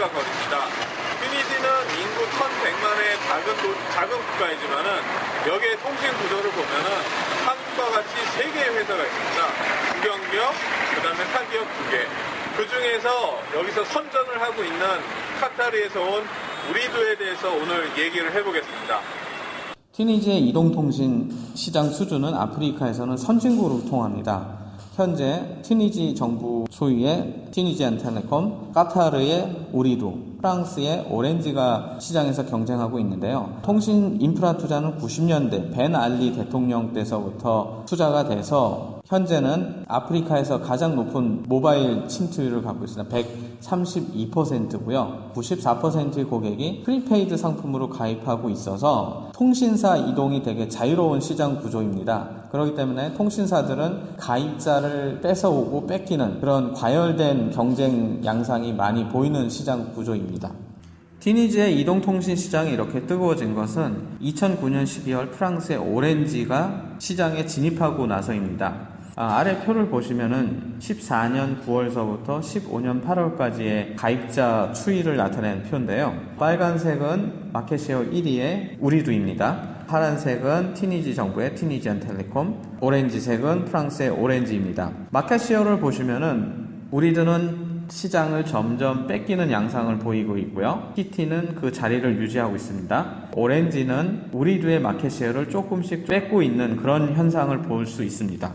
거리입니다. 튀니지는 인구 1,100만의 작은 국가이지만은 여기에 통신 구조를 보면은 한국과 같이 3개의 회사가 있습니다. 국영기업, 그 다음에 타기업 2개. 그 중에서 여기서 선전을 하고 있는 카타르에서 온 우리도에 대해서 오늘 얘기를 해보겠습니다. 튀니지의 이동통신 시장 수준은 아프리카에서는 선진국으로 통합니다. 현재 튀니지 정부 소유의 튀니지안텔레콤, 카타르의 우리도, 프랑스의 오렌지가 시장에서 경쟁하고 있는데요. 통신 인프라 투자는 90년대 벤 알리 대통령 때서부터 투자가 돼서 현재는 아프리카에서 가장 높은 모바일 침투율을 갖고 있습니다. 132%고요. 94%의 고객이 프리페이드 상품으로 가입하고 있어서 통신사 이동이 되게 자유로운 시장 구조입니다. 그렇기 때문에 통신사들은 가입자를 뺏어오고 뺏기는 그런 과열된 경쟁 양상이 많이 보이는 시장 구조입니다. 튀니지의 이동통신 시장이 이렇게 뜨거워진 것은 2009년 12월 프랑스의 오렌지가 시장에 진입하고 나서입니다. 아래 표를 보시면은 14년 9월서부터 15년 8월까지의 가입자 추이를 나타낸 표인데요. 빨간색은 마켓쉐어 1위의 우리도입니다. 파란색은 튀니지 정부의 튀니지안텔레콤, 오렌지색은 프랑스의 오렌지입니다. 마켓쉐어를 보시면은 우리도는 시장을 점점 뺏기는 양상을 보이고 있고요. TT는 그 자리를 유지하고 있습니다. 오렌지는 우리도의 마켓쉐어를 조금씩 뺏고 있는 그런 현상을 볼 수 있습니다.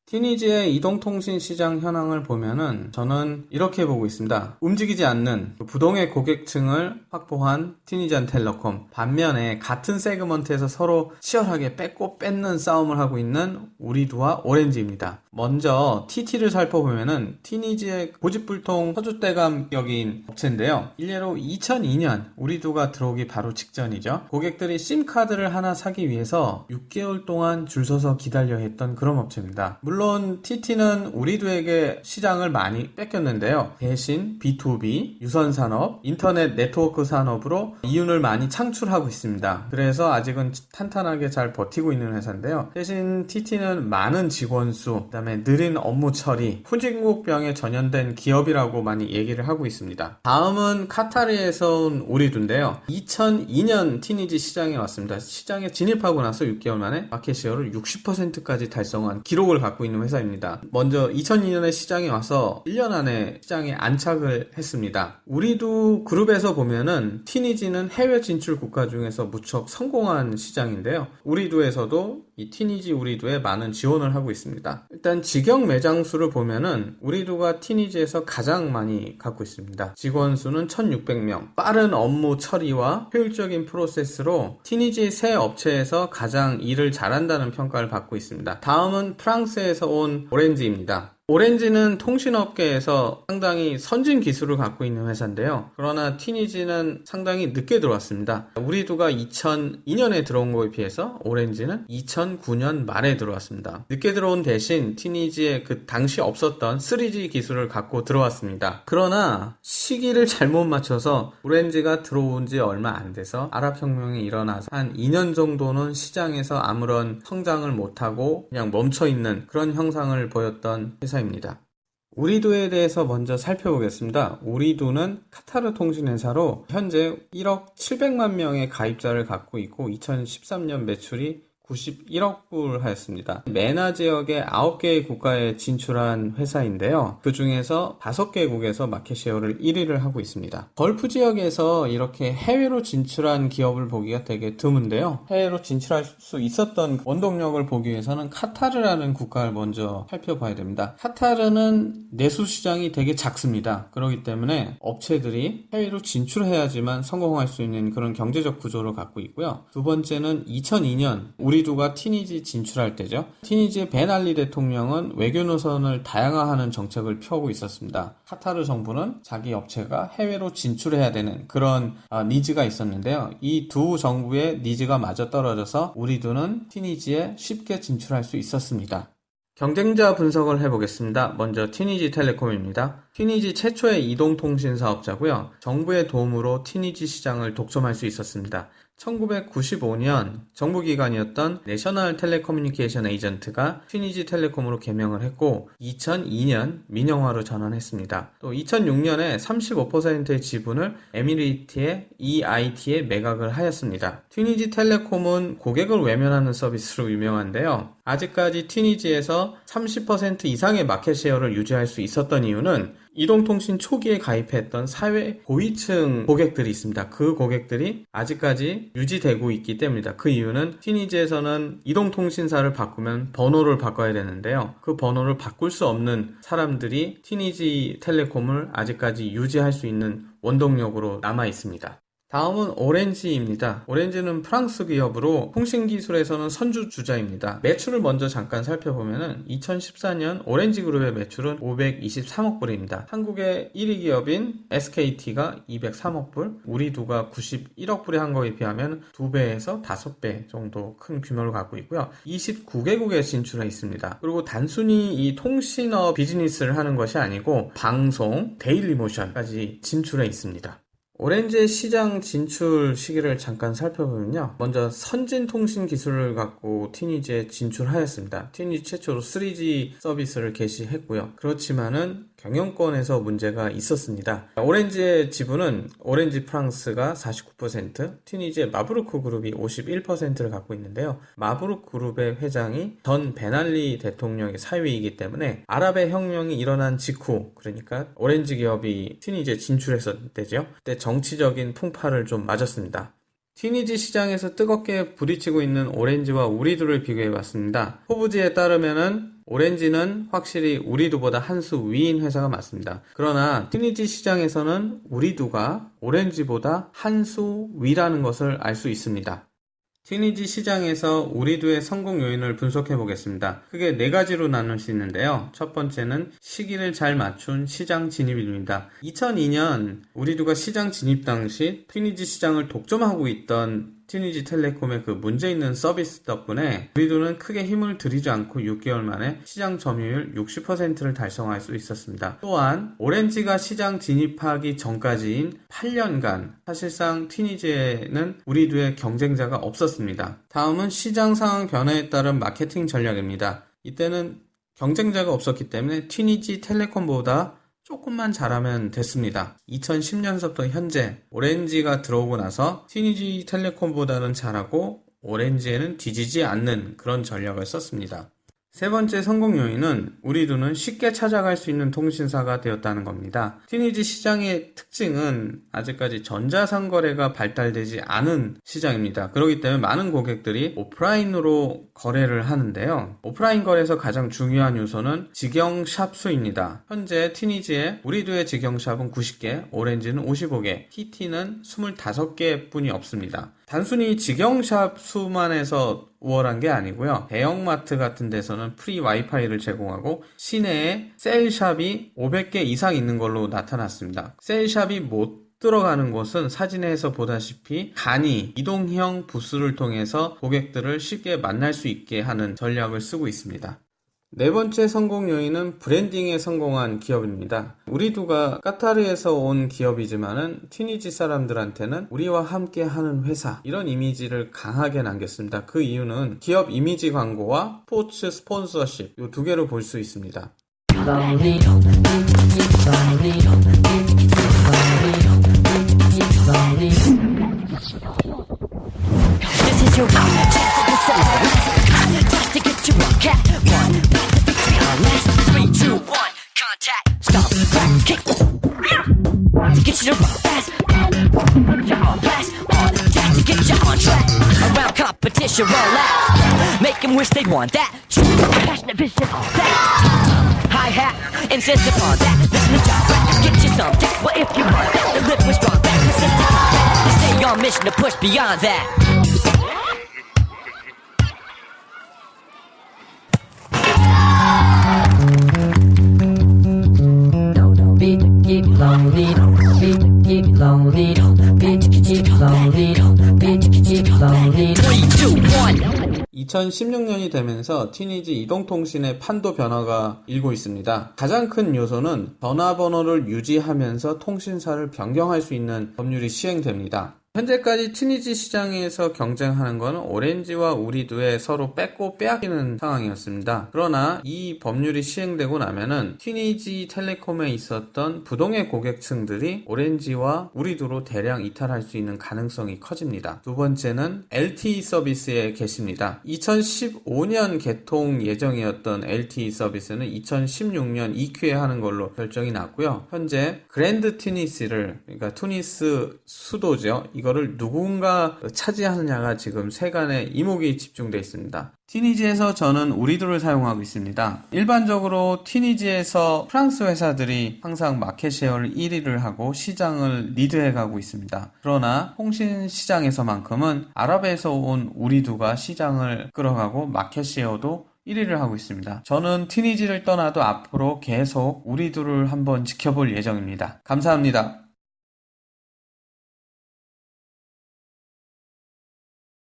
튀니지의 이동통신 시장 현황을 보면은 저는 이렇게 보고 있습니다. 움직이지 않는 부동의 고객층을 확보한 튀니지안텔레콤, 반면에 같은 세그먼트에서 서로 치열하게 뺏고 뺏는 싸움을 하고 있는 우리도와 오렌지입니다. 먼저 TT를 살펴보면은 튀니지의 고집불통 터줏대감격인 업체인데요. 일례로 2002년 우리도가 들어오기 바로 직전이죠. 고객들이 심카드를 하나 사기 위해서 6개월 동안 줄 서서 기다려야 했던 그런 업체입니다. 물론 TT는 우리도에게 시장을 많이 뺏겼는데요. 대신 B2B, 유선산업, 인터넷 네트워크 산업으로 이윤을 많이 창출하고 있습니다. 그래서 아직은 탄탄하게 잘 버티고 있는 회사인데요. 대신 TT는 많은 직원 수, 그다음에 느린 업무 처리, 후진국병에 전염된 기업이라고 많이 얘기를 하고 있습니다. 다음은 카타르에서 온 우리도인데요. 2002년 튀니지 시장에 왔습니다. 시장에 진입하고 나서 6개월 만에 마켓쉐어를 60%까지 달성한 기록을 갖고 있는 회사입니다. 먼저 2002년에 시장에 와서 1년 안에 시장에 안착을 했습니다. 우리도 그룹에서 보면은 튀니지는 해외 진출 국가 중에서 무척 성공한 시장인데요. 우리도에서도 이 튀니지 우리도에 많은 지원을 하고 있습니다. 일단 직영 매장 수를 보면은 우리도가 튀니지에서 가장 많이 갖고 있습니다. 직원 수는 1600명. 빠른 업무 처리와 효율적인 프로세스로 튀니지 새 업체에서 가장 일을 잘한다는 평가를 받고 있습니다. 다음은 프랑스에서 온 오렌지입니다. 오렌지는 통신업계에서 상당히 선진 기술을 갖고 있는 회사인데요. 그러나 튀니지는 상당히 늦게 들어왔습니다. 우리도가 2002년에 들어온 거에 비해서 오렌지는 2009년 말에 들어왔습니다. 늦게 들어온 대신 튀니지에 그 당시 없었던 3G 기술을 갖고 들어왔습니다. 그러나 시기를 잘못 맞춰서 오렌지가 들어온 지 얼마 안 돼서 아랍혁명이 일어나서 한 2년 정도는 시장에서 아무런 성장을 못하고 그냥 멈춰있는 그런 형상을 보였던 회사입니다. 우리도에 대해서 먼저 살펴보겠습니다. 우리도는 카타르 통신회사로 현재 1억 700만 명의 가입자를 갖고 있고 2013년 매출이 91억 불 하였습니다. 메나 지역의 9개의 국가에 진출한 회사인데요. 그 중에서 5개국에서 마켓쉐어를 1위를 하고 있습니다. 걸프 지역에서 이렇게 해외로 진출한 기업을 보기가 되게 드문데요. 해외로 진출할 수 있었던 원동력을 보기 위해서는 카타르라는 국가를 먼저 살펴봐야 됩니다. 카타르는 내수 시장이 되게 작습니다. 그렇기 때문에 업체들이 해외로 진출해야지만 성공할 수 있는 그런 경제적 구조를 갖고 있고요. 두 번째는 2002년 우리도가 튀니지 진출할 때죠. 튀니지의 벤 알리 대통령은 외교 노선을 다양화하는 정책을 펴고 있었습니다. 카타르 정부는 자기 업체가 해외로 진출해야 되는 그런 니즈가 있었는데요. 이 두 정부의 니즈가 맞아떨어져서 우리도는 튀니지에 쉽게 진출할 수 있었습니다. 경쟁자 분석을 해보겠습니다. 먼저 튀니지텔레콤입니다. 티니지 최초의 이동통신 사업자고요. 정부의 도움으로 티니지 시장을 독점할 수 있었습니다. 1995년 정부기관이었던 내셔널 텔레커뮤니케이션 에이전트가 티니지 텔레콤으로 개명을 했고 2002년 민영화로 전환했습니다. 또 2006년에 35%의 지분을 에미리트의 EIT에 매각을 하였습니다. 티니지 텔레콤은 고객을 외면하는 서비스로 유명한데요. 아직까지 티니지에서 30% 이상의 마켓쉐어를 유지할 수 있었던 이유는 이동통신 초기에 가입했던 사회 고위층 고객들이 있습니다. 그 고객들이 아직까지 유지되고 있기 때문이다. 그 이유는 티니지에서는 이동통신사를 바꾸면 번호를 바꿔야 되는데요. 그 번호를 바꿀 수 없는 사람들이 티니지 텔레콤을 아직까지 유지할 수 있는 원동력으로 남아 있습니다. 다음은 오렌지입니다. 오렌지는 프랑스 기업으로 통신기술에서는 선두주자입니다. 매출을 먼저 잠깐 살펴보면 2014년 오렌지그룹의 매출은 523억 불입니다. 한국의 1위 기업인 SKT가 203억 불, 우리두가 91억 불에 한 거에 비하면 2배에서 5배 정도 큰 규모를 갖고 있고요. 29개국에 진출해 있습니다. 그리고 단순히 이 통신업 비즈니스를 하는 것이 아니고 방송, 데일리모션까지 진출해 있습니다. 오렌지의 시장 진출 시기를 잠깐 살펴보면요. 먼저 선진 통신 기술을 갖고 티니지에 진출하였습니다. 티니지 최초로 3G 서비스를 개시했고요. 그렇지만은 경영권에서 문제가 있었습니다. 오렌지의 지분은 오렌지 프랑스가 49%, 티니지의 마브루크 그룹이 51%를 갖고 있는데요. 마브루크 그룹의 회장이 전 베날리 대통령의 사위이기 때문에 아랍의 혁명이 일어난 직후, 그러니까 오렌지 기업이 티니지에 진출했었을 때죠. 그때 정치적인 풍파를 좀 맞았습니다. 티니지 시장에서 뜨겁게 부딪히고 있는 오렌지와 우리두를 비교해봤습니다. 후보지에 따르면은 오렌지는 확실히 우리두보다 한 수 위인 회사가 맞습니다. 그러나 티니지 시장에서는 우리두가 오렌지보다 한 수 위라는 것을 알 수 있습니다. 티니지 시장에서 우리두의 성공 요인을 분석해 보겠습니다. 크게 4가지로 나눌 수 있는데요. 첫 번째는 시기를 잘 맞춘 시장 진입입니다. 2002년 우리두가 시장 진입 당시 티니지 시장을 독점하고 있던 티니지 텔레콤의 그 문제 있는 서비스 덕분에 우리두는 크게 힘을 들이지 않고 6개월 만에 시장 점유율 60%를 달성할 수 있었습니다. 또한 오렌지가 시장 진입하기 전까지인 8년간 사실상 티니지에는 우리두의 경쟁자가 없었습니다. 다음은 시장 상황 변화에 따른 마케팅 전략입니다. 이때는 경쟁자가 없었기 때문에 티니지 텔레콤보다 조금만 잘하면 됐습니다. 2010년서부터 현재 오렌지가 들어오고 나서 티니지 텔레콤보다는 잘하고 오렌지에는 뒤지지 않는 그런 전략을 썼습니다. 세 번째 성공 요인은 우리두는 쉽게 찾아갈 수 있는 통신사가 되었다는 겁니다. 티니지 시장의 특징은 아직까지 전자상거래가 발달되지 않은 시장입니다. 그렇기 때문에 많은 고객들이 오프라인으로 거래를 하는데요. 오프라인 거래에서 가장 중요한 요소는 직영샵 수입니다. 현재 티니지의 우리두의 직영샵은 90개, 오렌지는 55개, TT는 25개 뿐이 없습니다. 단순히 직영샵 수만 해서 우월한 게 아니고요. 대형마트 같은 데서는 프리 와이파이를 제공하고 시내에 셀샵이 500개 이상 있는 걸로 나타났습니다. 셀샵이 못 들어가는 곳은 사진에서 보다시피 간이 이동형 부스를 통해서 고객들을 쉽게 만날 수 있게 하는 전략을 쓰고 있습니다. 네 번째 성공 요인은 브랜딩에 성공한 기업입니다. 우리두가 까타르에서 온 기업이지만은 티니지 사람들한테는 우리와 함께 하는 회사, 이런 이미지를 강하게 남겼습니다. 그 이유는 기업 이미지 광고와 스포츠 스폰서십, 이 두 개로 볼 수 있습니다. to get you a cat. 1, last 3, 2, 1, contact. Stop, crack, kick. To get you to run fast. Put you on blast. On attack to get you on track. Around competition, roll out. Make them wish they'd want that. True, passionate vision on that. Hi-hat, insist upon that. Listen to job rap, get you some text. Well, if you want that, the lip was strong back. Persistent on that. You stay on mission to push beyond that. lonely, bitch, keep lonely, bitch, keep lonely. 3, 2, 1. 2016년이 되면서 티니지 이동통신의 판도 변화가 일고 있습니다. 가장 큰 요소는 전화번호를 유지하면서 통신사를 변경할 수 있는 법률이 시행됩니다. 현재까지 티니지 시장에서 경쟁하는 것은 오렌지와 우리두에 서로 뺏고 빼앗기는 상황이었습니다. 그러나 이 법률이 시행되고 나면은 티니지 텔레콤에 있었던 부동의 고객층들이 오렌지와 우리두로 대량 이탈할 수 있는 가능성이 커집니다. 두 번째는 LTE 서비스에 계십니다. 2015년 개통 예정이었던 LTE 서비스는 2016년 2Q에 하는 걸로 결정이 났고요. 현재 그랜드 티니스를, 그러니까 투니스 수도죠. 이거를 누군가 차지하느냐가 지금 세간의 이목이 집중되어 있습니다. 티니지에서 저는 우리두를 사용하고 있습니다. 일반적으로 티니지에서 프랑스 회사들이 항상 마켓 셰어를 1위를 하고 시장을 리드해 가고 있습니다. 그러나 통신 시장에서만큼은 아랍에서 온 우리두가 시장을 끌어가고 마켓 셰어도 1위를 하고 있습니다. 저는 티니지를 떠나도 앞으로 계속 우리두를 한번 지켜볼 예정입니다. 감사합니다.